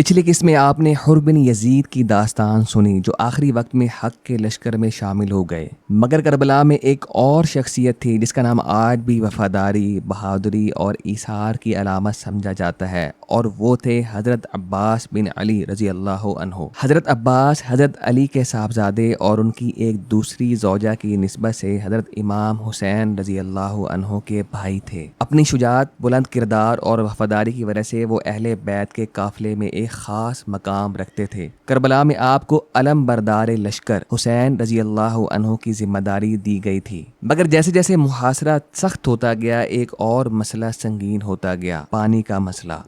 پچھلی قسط میں آپ نے حر بن یزید کی داستان سنی جو آخری وقت میں حق کے لشکر میں شامل ہو گئے، مگر کربلا میں ایک اور شخصیت تھی جس کا نام آج بھی وفاداری، بہادری اور ایثار کی علامت سمجھا جاتا ہے، اور وہ تھے حضرت عباس بن علی رضی اللہ عنہ۔ حضرت عباس حضرت علی کے صاحبزادے اور ان کی ایک دوسری زوجہ کی نسبت سے حضرت امام حسین رضی اللہ عنہ کے بھائی تھے۔ اپنی شجاعت، بلند کردار اور وفاداری کی وجہ سے وہ اہل بیت کے قافلے میں ایک خاص مقام رکھتے تھے۔ کربلا میں آپ کو علم بردار لشکر حسین رضی اللہ عنہ کی ذمہ داری دی گئی تھی، مگر جیسے جیسے محاصرہ سخت ہوتا گیا ایک اور مسئلہ سنگین ہوتا گیا، پانی کا مسئلہ۔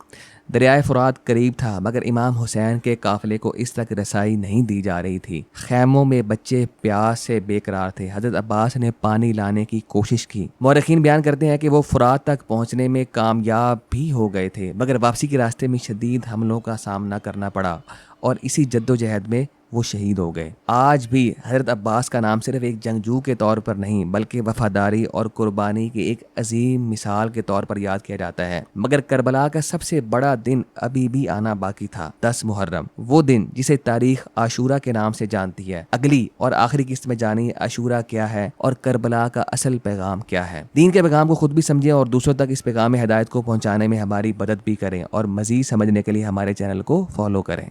دریائے فرات قریب تھا مگر امام حسین کے قافلے کو اس تک رسائی نہیں دی جا رہی تھی۔ خیموں میں بچے پیاس سے بے قرار تھے۔ حضرت عباس نے پانی لانے کی کوشش کی۔ مورخین بیان کرتے ہیں کہ وہ فرات تک پہنچنے میں کامیاب بھی ہو گئے تھے، مگر واپسی کے راستے میں شدید حملوں کا سامنا کرنا پڑا اور اسی جدوجہد میں وہ شہید ہو گئے۔ آج بھی حضرت عباس کا نام صرف ایک جنگجو کے طور پر نہیں بلکہ وفاداری اور قربانی کی ایک عظیم مثال کے طور پر یاد کیا جاتا ہے۔ مگر کربلا کا سب سے بڑا دن ابھی بھی آنا باقی تھا، 10 محرم، وہ دن جسے تاریخ عاشورہ کے نام سے جانتی ہے۔ اگلی اور آخری قسط میں جانیں عاشورہ کیا ہے اور کربلا کا اصل پیغام کیا ہے۔ دین کے پیغام کو خود بھی سمجھیں اور دوسروں تک اس پیغام ہدایت کو پہنچانے میں ہماری مدد بھی کریں، اور مزید سمجھنے کے لیے ہمارے چینل کو فالو کریں۔